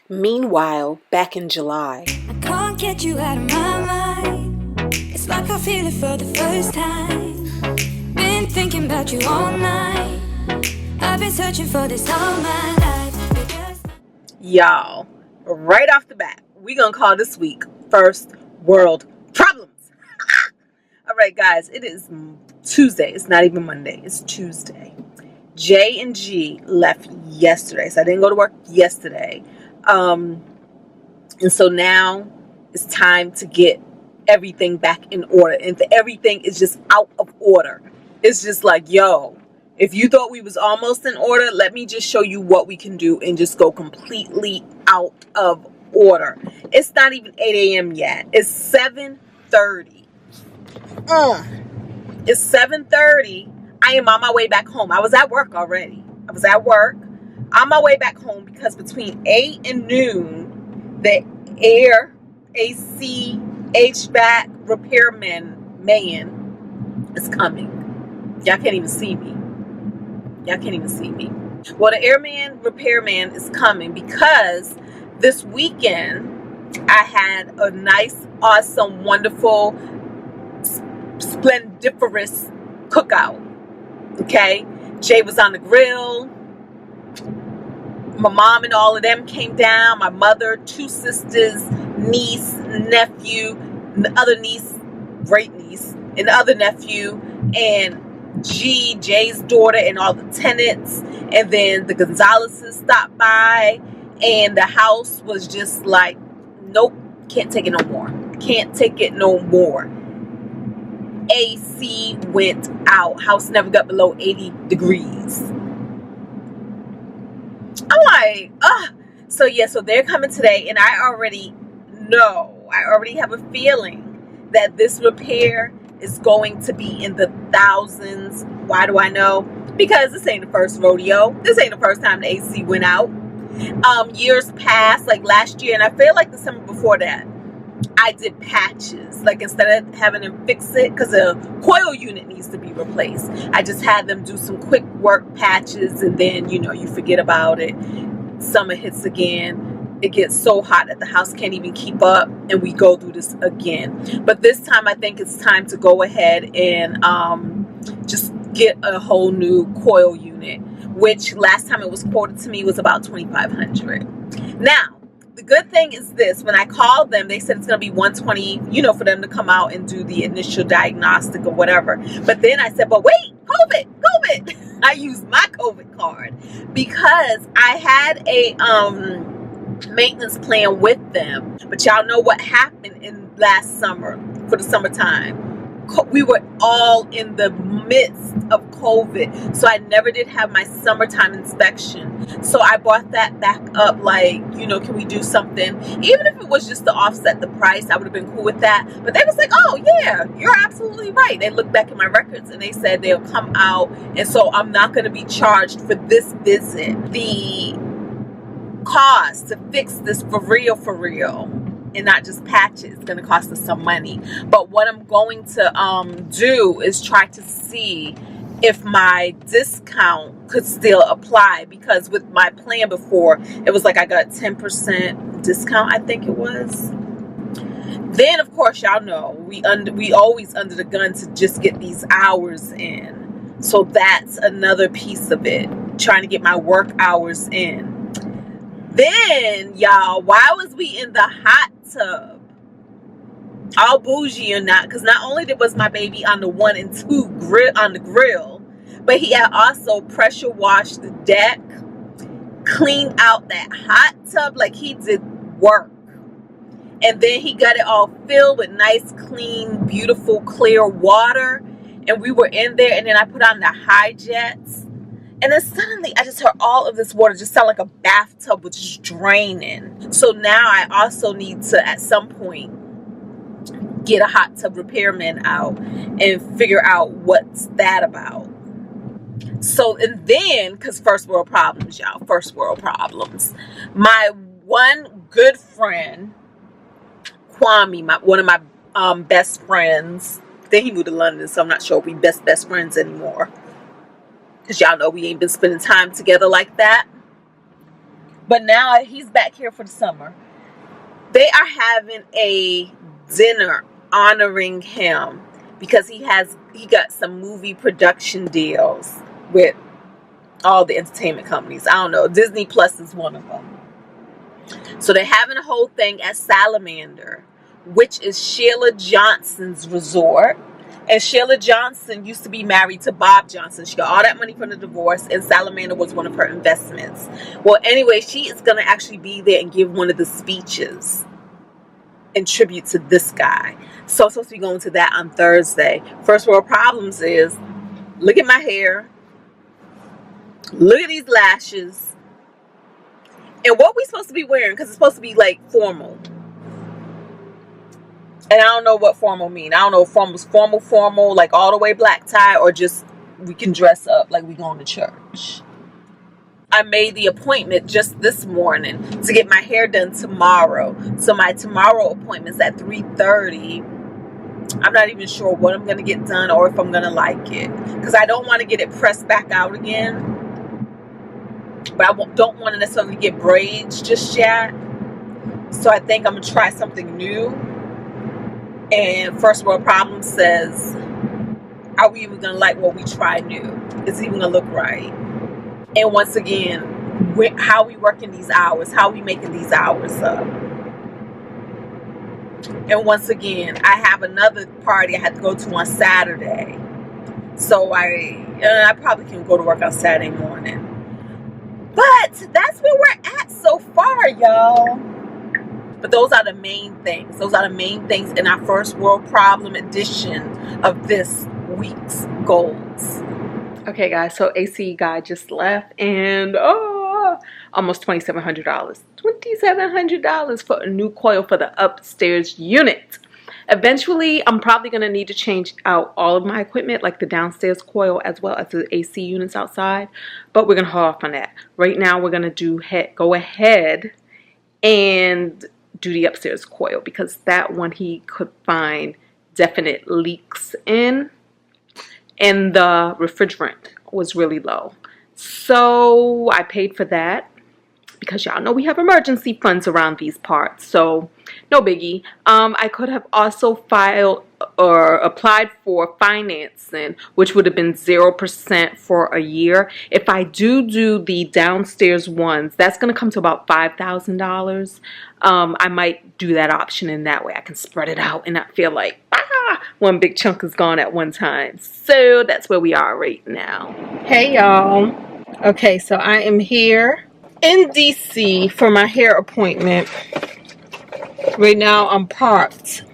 Meanwhile, back in July, I can't get you out of my mind. It's like I feel it for the first time. Been thinking about you all night. I've been searching for this all my life. Y'all, right off the bat, we gonna call this week First World Problems. All right, guys, it is Tuesday. It's not even Monday. It's Tuesday. Jay and G left yesterday, so I didn't go to work yesterday. And so now it's time to get everything back in order. And everything is just out of order. It's just like, yo, if you thought we was almost in order, let me just show you what we can do and just go completely out of order. It's not even 8 a.m. yet. It's 7:30. It's 7:30. I am on my way back home. I was at work already. On my way back home because between 8 and noon, the air, AC, HVAC man is coming. Y'all can't even see me. Well, the repairman is coming because this weekend I had a nice, awesome, wonderful, splendiferous cookout. Okay? Jay was on the grill. My mom and all of them came down. My mother, 2 sisters, niece, nephew, the other niece, great niece, and the other nephew, and Jay's daughter, and all the tenants. And then the Gonzaleses stopped by, and the house was just like, nope, can't take it no more. AC went out. House never got below 80 degrees. I'm like, so they're coming today, and I already have a feeling that this repair is going to be in the thousands. Why do I know? Because this ain't the first rodeo. This ain't the first time the AC went out. Years past, like last year, and I feel like the summer before that, I did patches. Like, instead of having them fix it, because the coil unit needs to be replaced, I just had them do some quick work patches, and then, you forget about it. Summer hits again. It gets so hot that the house can't even keep up, and we go through this again. But this time, I think it's time to go ahead and just get a whole new coil unit, which last time it was quoted to me was about $2,500. Now, the good thing is this: when I called them, they said it's going to be $120, for them to come out and do the initial diagnostic or whatever. But then I said, but wait, COVID. I used my COVID card because I had a maintenance plan with them. But y'all know what happened in last summer for the summertime. We were all in the midst of COVID, so I never did have my summertime inspection. So I brought that back up, like, can we do something? Even if it was just to offset the price, I would have been cool with that. But they was like, oh yeah, you're absolutely right. They looked back at my records and they said they'll come out, and so I'm not going to be charged for this visit. The cost to fix this for real, and not just patches, it's going to cost us some money. But what I'm going to do is try to see if my discount could still apply, because with my plan before, it was like I got 10% discount, I think it was. Then, of course, y'all know we always under the gun to just get these hours in. So that's another piece of it, trying to get my work hours in. Then, y'all, why was we in the hot tub? All bougie or not, because not only was my baby on the 1 and 2 grill, but he had also pressure washed the deck, cleaned out that hot tub, like he did work. And then he got it all filled with nice, clean, beautiful, clear water. And we were in there, and then I put on the high jets. And then suddenly I just heard all of this water just sound like a bathtub was just draining. So now I also need to, at some point, get a hot tub repairman out and figure out what's that about. So, and then, because first world problems, y'all, my one good friend, Kwame, one of my best friends, then he moved to London, so I'm not sure if we best friends anymore. Because y'all know we ain't been spending time together like that. But now he's back here for the summer. They are having a dinner honoring him because he got some movie production deals with all the entertainment companies. I don't know. Disney Plus is one of them. So they're having a whole thing at Salamander, which is Sheila Johnson's resort. And Sheila Johnson used to be married to Bob Johnson. She got all that money from the divorce, and Salamander was one of her investments. Well, anyway, she is going to actually be there and give one of the speeches in tribute to this guy. So I'm supposed to be going to that on Thursday. First world problems is, look at my hair. Look at these lashes. And what we supposed to be wearing, because it's supposed to be like formal. And I don't know what formal mean. I don't know if formal, like all the way black tie, or just we can dress up like we going to church. I made the appointment just this morning to get my hair done tomorrow. So my tomorrow appointment's at 3:30. I'm not even sure what I'm going to get done or if I'm going to like it. Because I don't want to get it pressed back out again. But I don't want to necessarily get braids just yet. So I think I'm going to try something new. And First World Problem says, are we even going to like what we try new? Is it even going to look right? And once again, how are we working these hours? How are we making these hours up? And once again, I have another party I had to go to on Saturday. So I probably can go to work on Saturday morning. But that's where we're at so far, y'all. But those are the main things. Those are the main things in our First World Problem edition of this week's goals. Okay, guys, so AC guy just left, and almost $2,700. $2,700 for a new coil for the upstairs unit. Eventually, I'm probably going to need to change out all of my equipment, like the downstairs coil as well as the AC units outside. But we're going to hold off on that. Right now, we're going to go ahead and do the upstairs coil, because that one he could find definite leaks in, and the refrigerant was really low. So I paid for that, because y'all know we have emergency funds around these parts, so no biggie. I could have also filed or applied for financing, which would have been 0% for a year. If I do the downstairs ones, that's going to come to about $5,000. I might do that option in that way. I can spread it out and not feel like one big chunk is gone at one time. So that's where we are right now. Hey y'all. Okay, so I am here in DC for my hair appointment. Right now I'm parked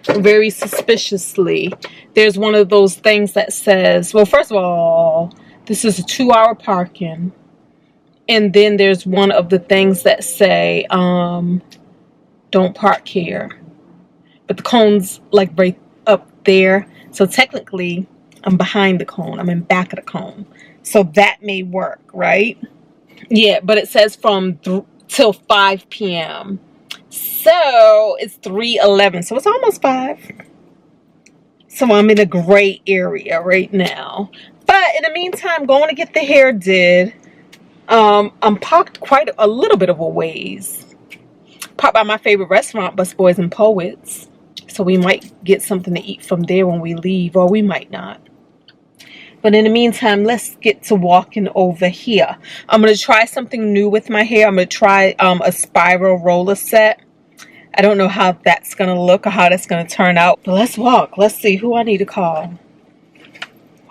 very suspiciously. There's one of those things that says, well, first of all, this is a 2-hour parking. And then there's one of the things that say, don't park here. But the cone's like right up there. So technically, I'm behind the cone. I'm in back of the cone. So that may work, right? Yeah, but it says from till 5 p.m. So it's 3:11. So it's almost 5. So I'm in a gray area right now. But in the meantime, going to get the hair did. I'm parked quite a little bit of a ways. Parked by my favorite restaurant, Busboys and Poets. So we might get something to eat from there when we leave, or we might not. But in the meantime, let's get to walking over here. I'm going to try something new with my hair. I'm going to try a spiral roller set. I don't know how that's going to look or how that's going to turn out. But let's walk. Let's see who I need to call.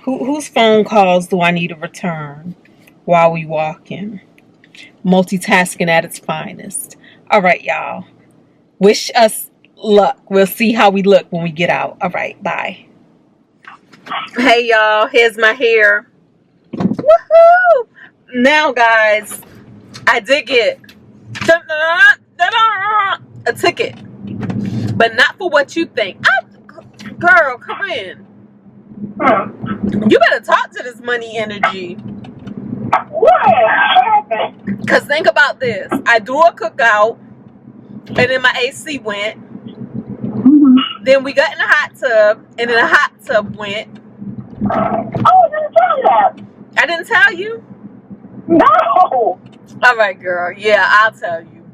Whose phone calls do I need to return while we walking? Multitasking at its finest. All right, y'all. Wish us luck. We'll see how we look when we get out. All right, bye. Hey y'all, here's my hair. Woohoo! Now guys, I did get a ticket, but not for what you think. Girl, come in. You better talk to this money energy. What? Cause think about this. I threw a cookout, and then my AC went. Then we got in the hot tub, and then the hot tub went. Oh, I didn't tell you that. I didn't tell you? No. All right, girl. Yeah, I'll tell you.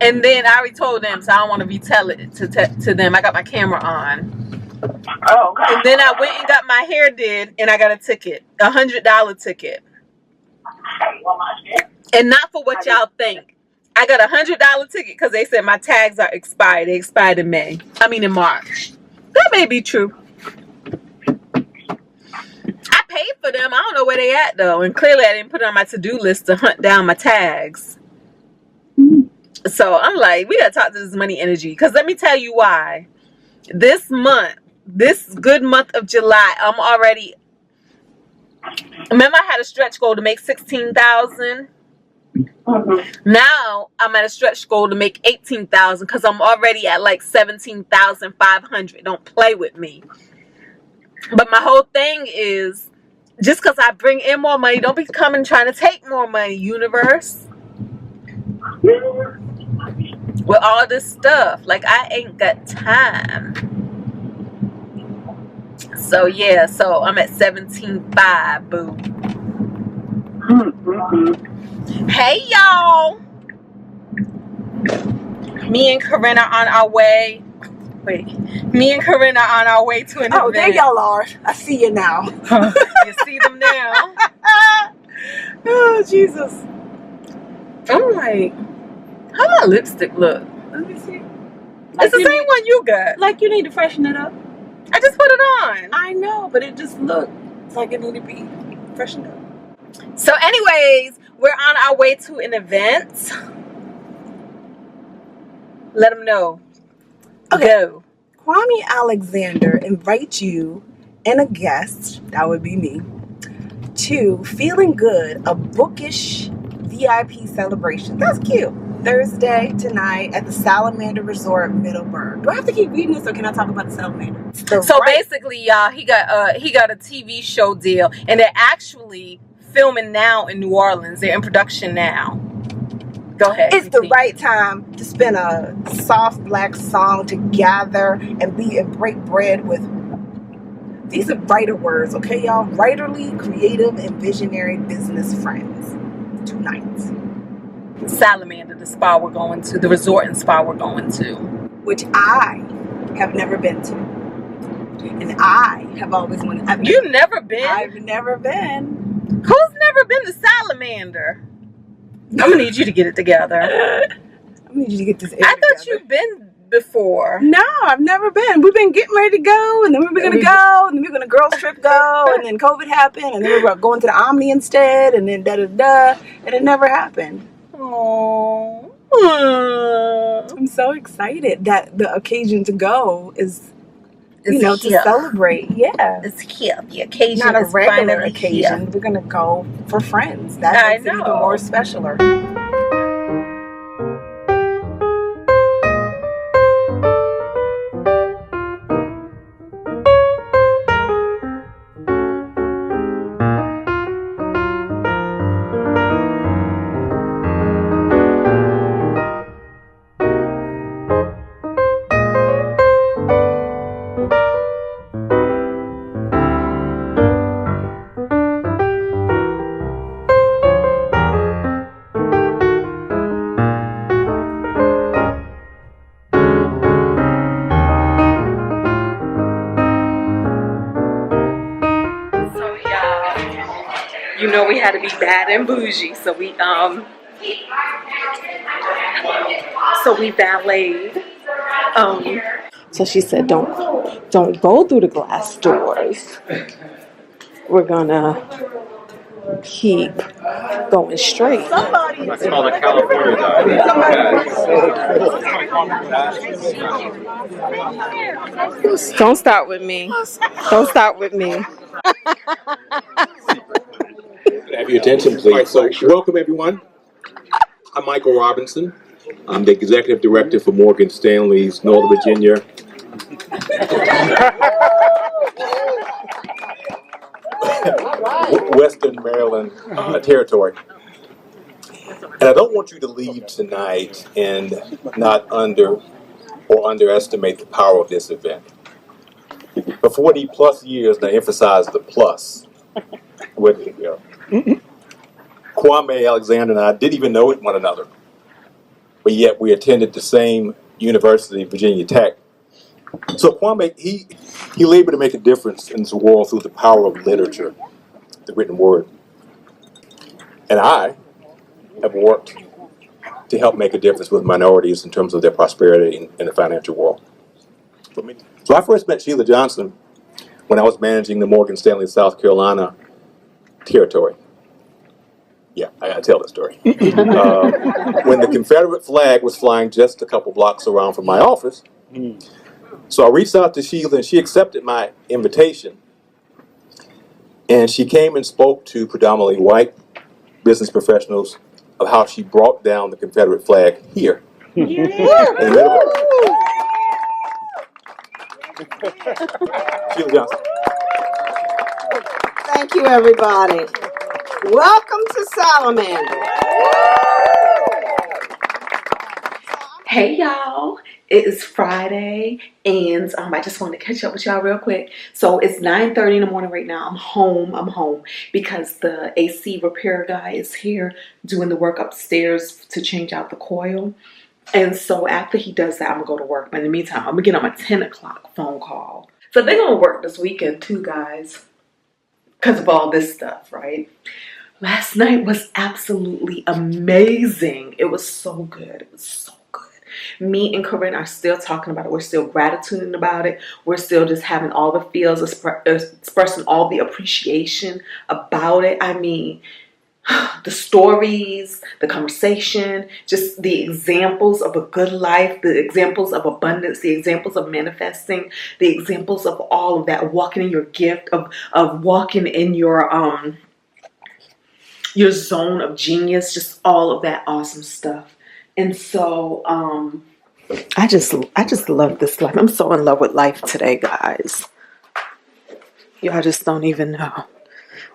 And then I already told them, so I don't want to retell it to them. I got my camera on. Oh, okay. And then I went and got my hair did, and I got a ticket, $100 ticket. And not for what y'all think. I got $100 ticket because they said my tags are expired. They expired in March. That may be true. I paid for them. I don't know where they at though, and clearly I didn't put it on my to-do list to hunt down my tags. So I'm like, we gotta talk to this money energy, because let me tell you why. This month, this good month of July, I'm already. Remember, I had a stretch goal to make $16,000. Now I'm at a stretch goal to make $18,000 because I'm already at like $17,500. Don't play with me. But my whole thing is, just because I bring in more money, don't be coming trying to take more money, universe. With all this stuff, like I ain't got time. So yeah, so I'm at 17.5, boo. Hey y'all, me and Corinne are on our way. Me and Corinne are on our way to an event. Oh, there y'all are. I see you now. You see them now? Oh, Jesus. I'm like, how my lipstick look? Let me see. It's the same one you got. Like you need to freshen it up. I just put it on. I know, but it just looks like it need to be freshened up. So anyways, we're on our way to an event. Let them know. Okay. Go. Kwame Alexander invites you and a guest, that would be me, to Feeling Good, a bookish VIP celebration. That's cute. Thursday tonight at the Salamander Resort, Middleburg. Do I have to keep reading this, or can I talk about the Salamander? So basically, y'all, he got a TV show deal, and they're actually filming now in New Orleans. They're in production now. Go ahead. It's the right time to spin a soft black song together and break bread with. These are writer words, okay, y'all? Writerly, creative, and visionary business friends. Tonight. Salamander, the spa we're going to, the resort and spa we're going to. Which I have never been to. And I have always wanted. You've never been? I've never been. Who's never been to Salamander? I'm going to need you to get it together. I need you to get this. I thought you've been before. No, I've never been. We've been getting ready to go, and then we were going to go, and then we were going to girls trip go, and then COVID happened, and then we were going to the Omni instead, and then da-da-da, and it never happened. Oh, I'm so excited that the occasion to go is, it's to celebrate. Yeah, it's here. The occasion not a is regular finally occasion. here. We're gonna go for friends. That makes it even more specialer. You know we had to be bad and bougie, so we valeted. So she said, don't go through the glass doors. We're gonna keep going straight. That's called a California dive. Don't start with me. Don't start with me. Have your attention, please. So, welcome everyone. I'm Michael Robinson. I'm the executive director for Morgan Stanley's Northern Virginia. Western Maryland territory. And I don't want you to leave tonight and not underestimate the power of this event. For 40 plus years, and I emphasize the plus. Where did it go? Kwame Alexander and I didn't even know one another, but yet we attended the same university, Virginia Tech. So Kwame, he labored to make a difference in this world through the power of literature, the written word. And I have worked to help make a difference with minorities in terms of their prosperity in the financial world. So I first met Sheila Johnson when I was managing the Morgan Stanley South Carolina territory. Yeah, I gotta tell that story. When the Confederate flag was flying just a couple blocks around from my office. So I reached out to Sheila and she accepted my invitation. And she came and spoke to predominantly white business professionals of how she brought down the Confederate flag here. In the middle of Sheila Johnson. Thank you, everybody. Welcome to Salamander. Hey y'all, it is Friday and I just wanted to catch up with y'all real quick. So it's 9:30 in the morning right now. I'm home because the AC repair guy is here doing the work upstairs to change out the coil. And so after he does that, I'm gonna go to work. But in the meantime, I'm gonna get on my 10 o'clock phone call. So they're gonna work this weekend too, guys, because of all this stuff, right? Last night was absolutely amazing. It was so good. It was so good. Me and Corinne are still talking about it. We're still gratituding about it. We're still just having all the feels, expressing all the appreciation about it. I mean, the stories, the conversation, just the examples of a good life, the examples of abundance, the examples of manifesting, the examples of all of that, walking in your gift, of walking in your zone of genius, just all of that awesome stuff. And so I just love this life. I'm so in love with life today, guys. Y'all just don't even know.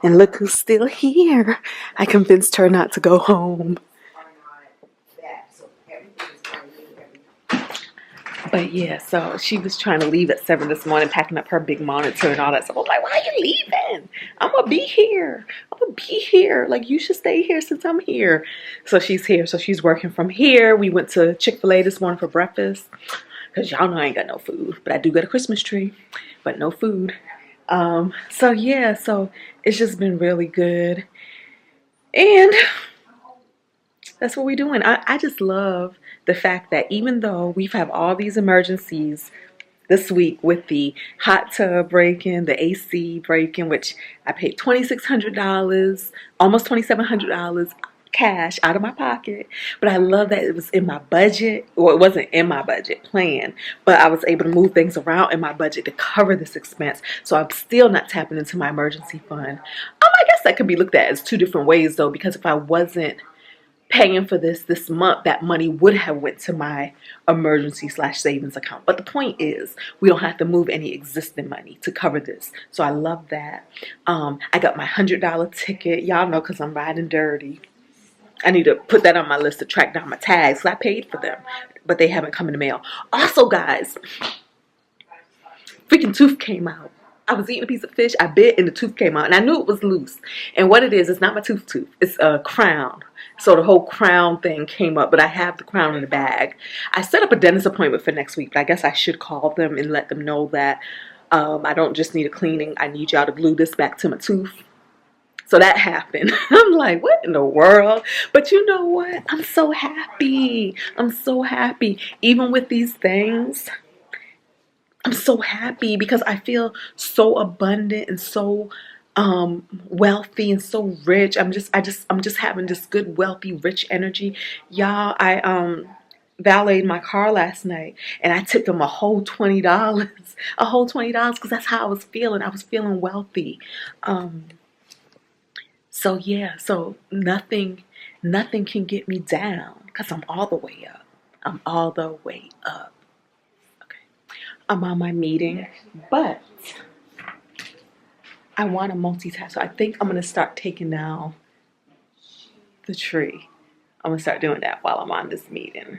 And look who's still here. I convinced her not to go home. But yeah, so she was trying to leave at 7 this morning, packing up her big monitor and all that stuff. I was like, why are you leaving? I'm going to be here. Like, you should stay here since I'm here. So she's here. So she's working from here. We went to Chick-fil-A this morning for breakfast. Because y'all know I ain't got no food. But I do got a Christmas tree. But no food. So yeah, so it's just been really good. And that's what we're doing. I just love the fact that even though we've had all these emergencies this week with the hot tub breaking, the AC breaking, which I paid $2,600, almost $2,700 cash out of my pocket. But I love that it was in my budget. Well, it wasn't in my budget plan, but I was able to move things around in my budget to cover this expense. So I'm still not tapping into my emergency fund. I guess that could be looked at as two different ways though, because if I wasn't paying for this month, that money would have went to my emergency/savings account. But the point is, we don't have to move any existing money to cover this. So I love that. I got my $100 ticket. Y'all know because I'm riding dirty. I need to put that on my list to track down my tags. I paid for them, but they haven't come in the mail. Also, guys, freaking tooth came out. I was eating a piece of fish, I bit, and the tooth came out. And I knew it was loose. And what it is, it's not my tooth. It's a crown. So the whole crown thing came up, but I have the crown in the bag. I set up a dentist appointment for next week, but I guess I should call them and let them know that I don't just need a cleaning. I need y'all to glue this back to my tooth. So that happened. I'm like, what in the world? But you know what? I'm so happy. I'm so happy. Even with these things, I'm so happy because I feel so abundant and so wealthy and so rich. I'm just having this good, wealthy, rich energy. Y'all, I valeted my car last night and I tipped them a whole $20. A whole $20 because that's how I was feeling. I was feeling wealthy. So yeah, so nothing can get me down because I'm all the way up. I'm all the way up. Okay. I'm on my meeting, but I want to multitask. So I think I'm going to start taking down the tree. I'm going to start doing that while I'm on this meeting.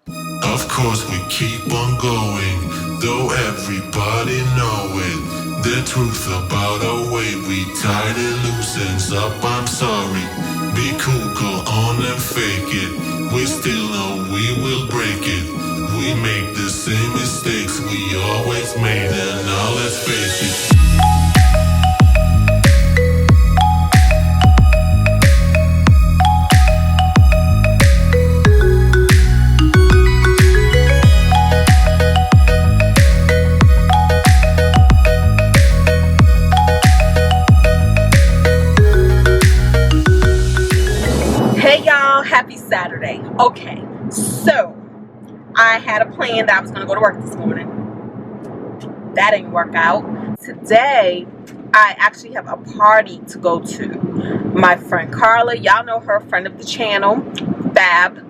Of course we keep on going. though everybody know it. The truth about our way, we tied it loose, ends up, I'm sorry. Be cool, go on and fake it. We still know we will break it. We make the same mistakes we always made, and now let's face it. Hey y'all, happy Saturday. Okay, so I had a plan that I was going to go to work this morning. That didn't work out. Today, I actually have a party to go to. My friend Carla, y'all know her, friend of the channel, Fab.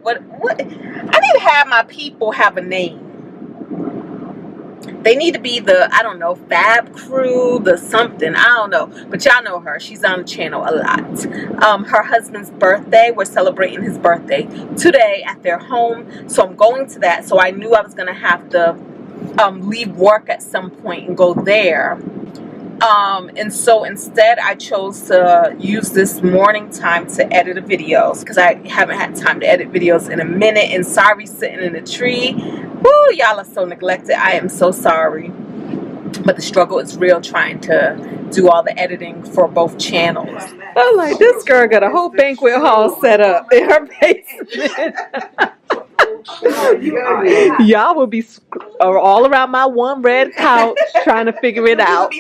What? I need to have my people have a name. They need to be the, I don't know, Fab Crew, the something, I don't know. But y'all know her. She's on the channel a lot. Her husband's birthday, we're celebrating his birthday today at their home. So I'm going to that. So I knew I was going to have to leave work at some point and go there. And so instead I chose to use this morning time to edit the videos, because I haven't had time to edit videos in a minute. And sorry, sitting in a tree. Woo, y'all are so neglected. I am so sorry. But the struggle is real trying to do all the editing for both channels. I'm like, this girl got a whole banquet hall set up in her basement. Y'all will be all around my one red couch trying to figure it out.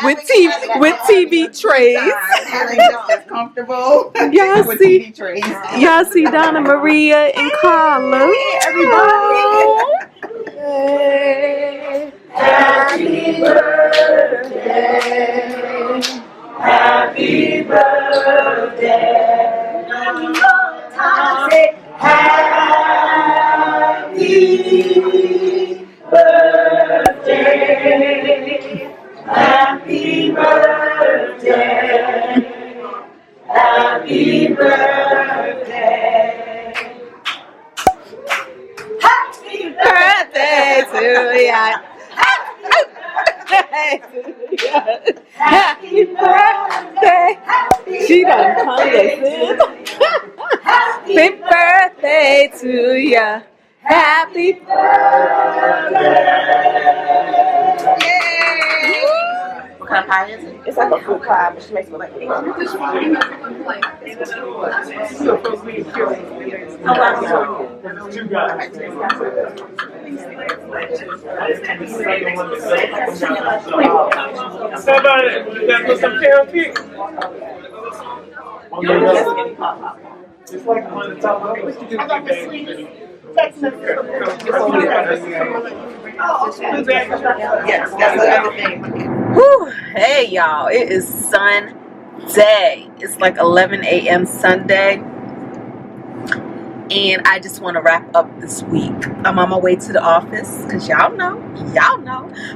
With TV trays. Comfortable. Y'all see Donna Maria and Carla. Hey, everybody. Happy birthday. Happy birthday. One more time. Say happy birthday. Happy birthday. Happy birthday. Happy birthday to ya. Happy birthday. She done hung us in. Happy birthday to ya. Happy birthday. What kind of pie is it? It's like a fruit pie, but she makes it like a Somebody put some carrot cake. Just like on the top of it. I got the sweetest text message. Yes, that's the other thing. Whew. Hey y'all, it is Sunday. It's like 11 a.m. Sunday. And I just want to wrap up this week. I'm on my way to the office because y'all know.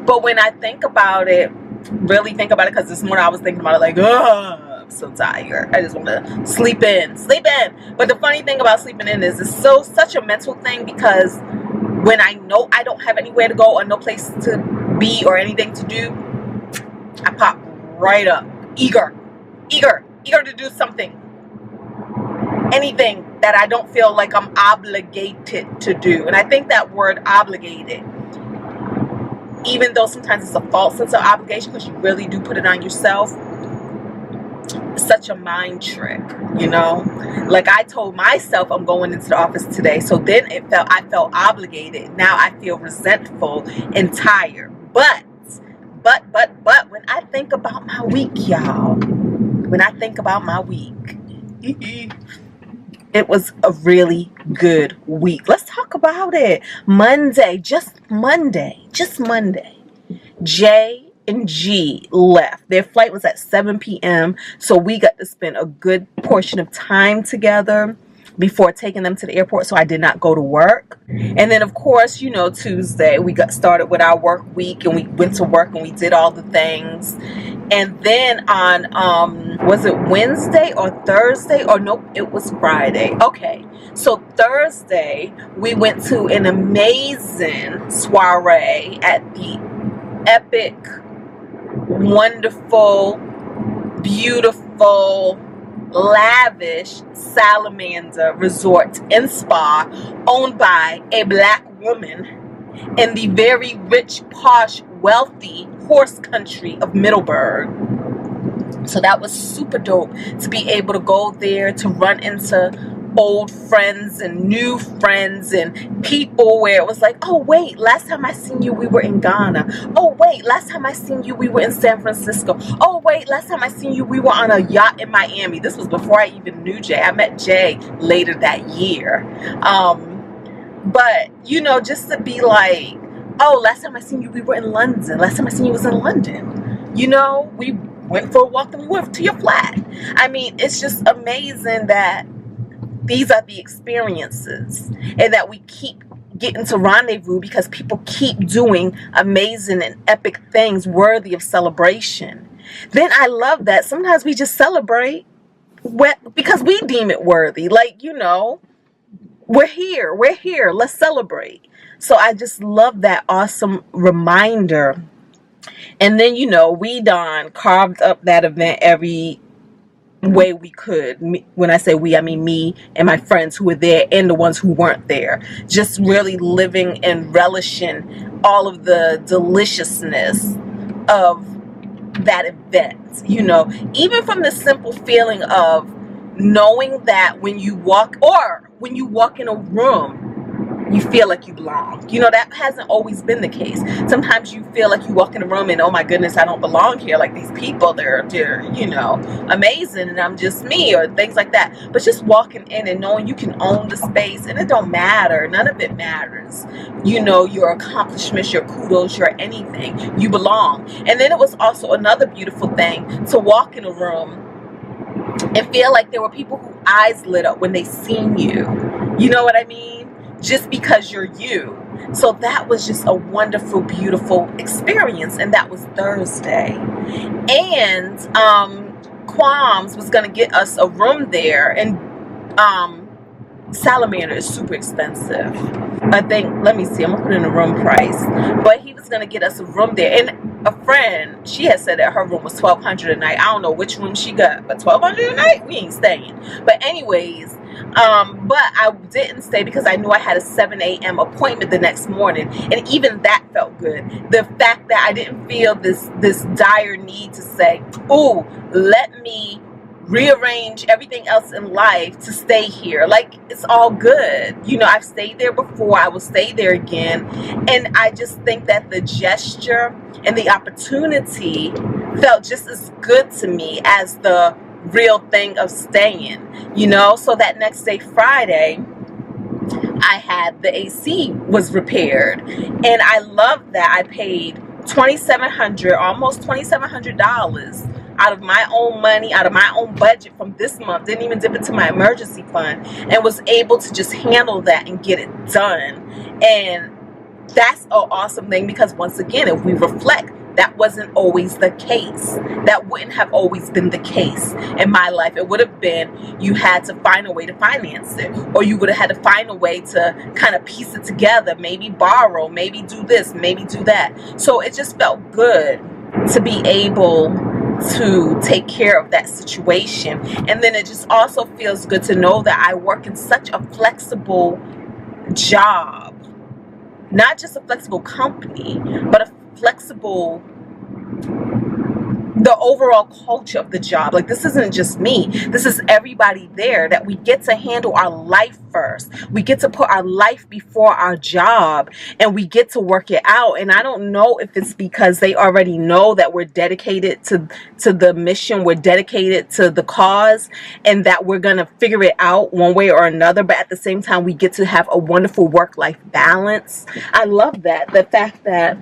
But when I think about it, really think about it, because this morning I was thinking about it like, I'm so tired. I just want to sleep in. But the funny thing about sleeping in is it's such a mental thing, because when I know I don't have anywhere to go or no place to be or anything to do, I pop right up, eager to do something, anything that I don't feel like I'm obligated to do. And I think that word obligated, even though sometimes it's a false sense of obligation because you really do put it on yourself, it's such a mind trick, you know? Like I told myself I'm going into the office today, so then I felt obligated. Now I feel resentful and tired. But when I think about my week, y'all, it was a really good week. Let's talk about it. Just Monday. Jay and G left. Their flight was at 7 p.m. So we got to spend a good portion of time together before taking them to the airport. So I did not go to work. And then, of course, you know, Tuesday we got started with our work week, and we went to work and we did all the things. And then on, was it Wednesday or Thursday? Or nope, it was Friday. Okay. So Thursday, we went to an amazing soiree at the epic, wonderful, beautiful, lavish Salamander Resort and Spa, owned by a black woman in the very rich, posh, wealthy horse country of Middleburg. So that was super dope to be able to go there, to run into old friends and new friends and people where it was like, oh wait, last time I seen you we were in Ghana. Oh wait, last time I seen you we were in San Francisco. Oh wait, last time I seen you we were on a yacht in Miami. This was before I even knew Jay. I met Jay later that year. But you know, just to be like, oh, last time I seen you we were in London. Last time I seen you was in London. You know, we went for a walk and we went to your flat. I mean, it's just amazing that these are the experiences and that we keep getting to rendezvous because people keep doing amazing and epic things worthy of celebration. Then I love that sometimes we just celebrate because we deem it worthy. Like, you know, we're here, let's celebrate. So I just love that awesome reminder. And then, you know, we done carved up that event every way we could. When I say we, I mean me and my friends who were there and the ones who weren't there. Just really living and relishing all of the deliciousness of that event. You know, even from the simple feeling of knowing that when you walk in a room, you feel like you belong. You know, that hasn't always been the case. Sometimes you feel like you walk in a room and, oh my goodness, I don't belong here. Like these people, they're you know, amazing and I'm just me, or things like that. But just walking in and knowing you can own the space and it don't matter. None of it matters. You know, your accomplishments, your kudos, your anything. You belong. And then it was also another beautiful thing to walk in a room and feel like there were people whose eyes lit up when they seen you. You know what I mean? Just because you're you. So that was just a wonderful, beautiful experience. And that was Thursday. And Quams was going to get us a room there. And Salamander is super expensive. I think, let me see, I'm going to put in a room price. But he was going to get us a room there. And a friend, she had said that her room was $1,200 a night. I don't know which room she got, but $1,200 a night? We ain't staying. But anyways, but I didn't stay because I knew I had a 7 a.m. appointment the next morning. And even that felt good. The fact that I didn't feel this dire need to say, ooh, let me rearrange everything else in life to stay here. Like, it's all good. You know, I've stayed there before. I will stay there again. And I just think that the gesture and the opportunity felt just as good to me as the real thing of staying, you know. So that next day, Friday, I had the AC was repaired, and I love that. I paid $2,700, almost $2,700 out of my own money, out of my own budget from this month. Didn't even dip into my emergency fund, and was able to just handle that and get it done. And that's an awesome thing, because once again, if we reflect, that wasn't always the case. That wouldn't have always been the case in my life. It would have been, you had to find a way to finance it, or you would have had to find a way to kind of piece it together, maybe borrow, maybe do this, maybe do that. So it just felt good to be able to take care of that situation. And then it just also feels good to know that I work in such a flexible job, not just a flexible company, but a flexible, the overall culture of the job. Like, this isn't just me, this is everybody there, that we get to handle our life first. We get to put our life before our job, and we get to work it out. And I don't know if it's because they already know that we're dedicated to the mission, we're dedicated to the cause, and that we're gonna figure it out one way or another. But at the same time, we get to have a wonderful work-life balance. I love that. The fact that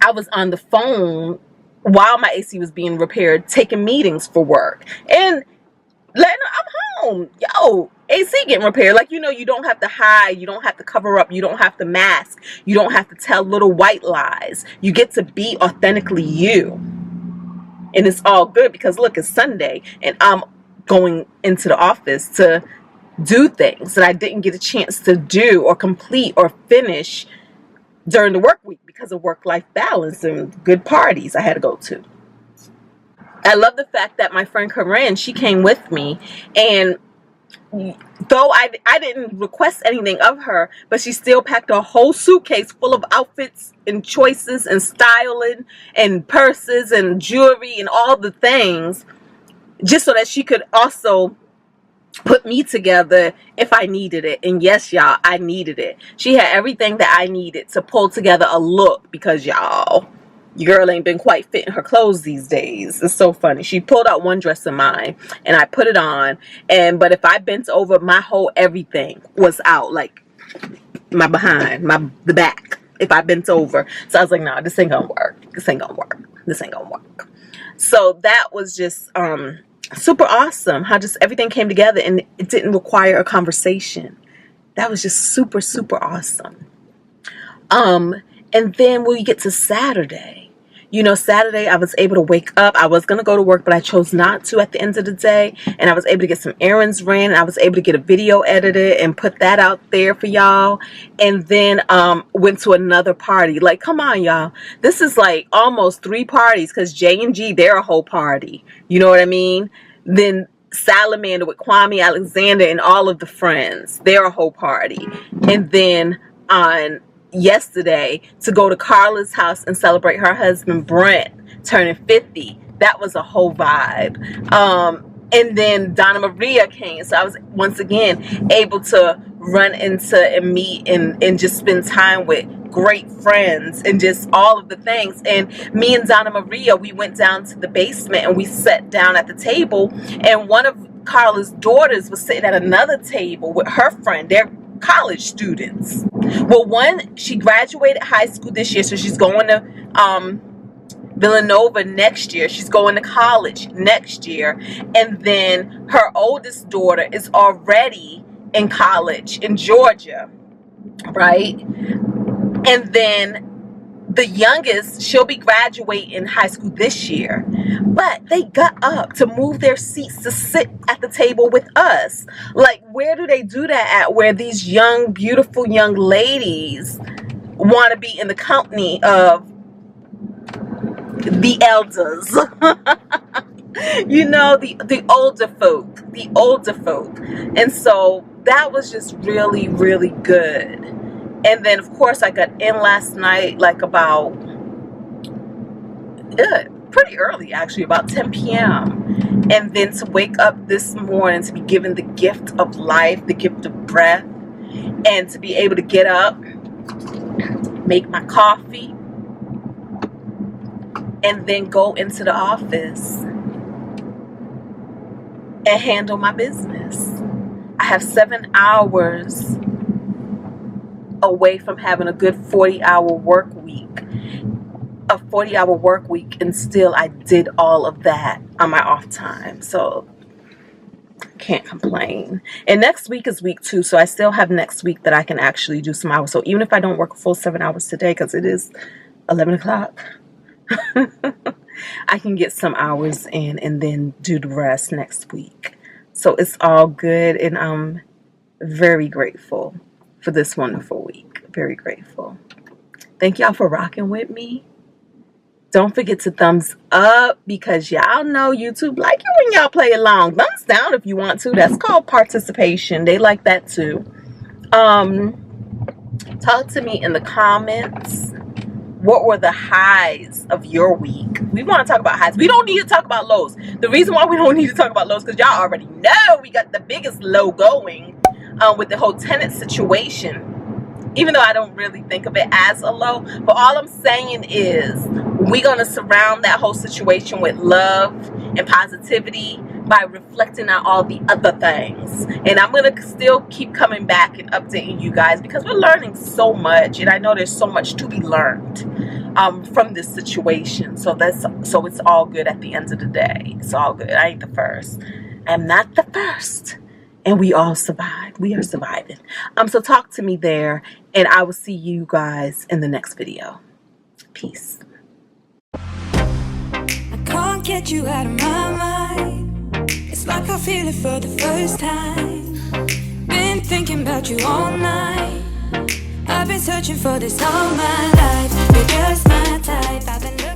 I was on the phone while my AC was being repaired, taking meetings for work, and letting her, I'm home. Yo, AC getting repaired. Like, you know, you don't have to hide, you don't have to cover up, you don't have to mask, you don't have to tell little white lies. You get to be authentically you. And it's all good, because look, it's Sunday and I'm going into the office to do things that I didn't get a chance to do or complete or finish during the work week because of work-life balance and good parties I had to go to. I love the fact that my friend Corinne, she came with me, and though I didn't request anything of her, but she still packed a whole suitcase full of outfits and choices and styling and purses and jewelry and all the things, just so that she could also put me together if I needed it. And yes, y'all, I needed it. She had everything that I needed to pull together a look, because y'all, your girl ain't been quite fitting her clothes these days. It's so funny. She pulled out one dress of mine and I put it on, but if I bent over, my whole everything was out, like my behind, the back, if I bent over. So I was like, nah, this ain't gonna work. This ain't gonna work. This ain't gonna work. So that was just super awesome, how just everything came together and it didn't require a conversation. That was just super, super awesome. And then when we get to Saturday, Saturday I was able to wake up. I was going to go to work, but I chose not to at the end of the day. And I was able to get some errands ran. I was able to get a video edited and put that out there for y'all. And then went to another party. Like, come on, y'all. This is like almost 3 parties, because Jay and G, they're a whole party. You know what I mean? Then Salamander with Kwame Alexander and all of the friends, they're a whole party. And then on yesterday, to go to Carla's house and celebrate her husband Brent turning 50. That was a whole vibe. And then Donna Maria came, so I was once again able to run into and meet and just spend time with great friends and just all of the things. And me and Donna Maria, we went down to the basement and we sat down at the table, and one of Carla's daughters was sitting at another table with her friend. They're college students. Well, one, she graduated high school this year, so she's going to Villanova next year. She's going to college next year. And then her oldest daughter is already in college in Georgia, right? And then the youngest, she'll be graduating high school this year. But they got up to move their seats to sit at the table with us. Like, where do they do that at, where these young, beautiful young ladies want to be in the company of the elders? The older folk. And so that was just really, really good. And then, of course, I got in last night, like about pretty early, actually, about 10 p.m. And then to wake up this morning to be given the gift of life, the gift of breath, and to be able to get up, make my coffee, and then go into the office and handle my business. I have 7 hours away from having a good 40-hour work week. A 40-hour work week, and still I did all of that on my off time. So can't complain. And next week is week 2, so I still have next week that I can actually do some hours. So even if I don't work a full 7 hours today, because it is 11 o'clock, I can get some hours in and then do the rest next week. So it's all good, and I'm very grateful for this wonderful week. Very grateful. Thank y'all for rocking with me. Don't forget to thumbs up, because y'all know YouTube like it when y'all play along. Thumbs down if you want to. That's called participation. They like that too. Talk to me in the comments. What were the highs of your week? We want to talk about highs. We don't need to talk about lows. The reason why we don't need to talk about lows, because y'all already know we got the biggest low going with the whole tenant situation. Even though I don't really think of it as a low, but all I'm saying is we're going to surround that whole situation with love and positivity by reflecting on all the other things. And I'm going to still keep coming back and updating you guys, because we're learning so much, and I know there's so much to be learned from this situation. So it's all good at the end of the day. It's all good. I ain't the first. I'm not the first. And we all survived. We are surviving. So talk to me there, and I will see you guys in the next video. Peace. I can't get you out of my mind. It's like I feel it for the first time. about you all night. I've been searching for this all my life. You're just my type. I've been looking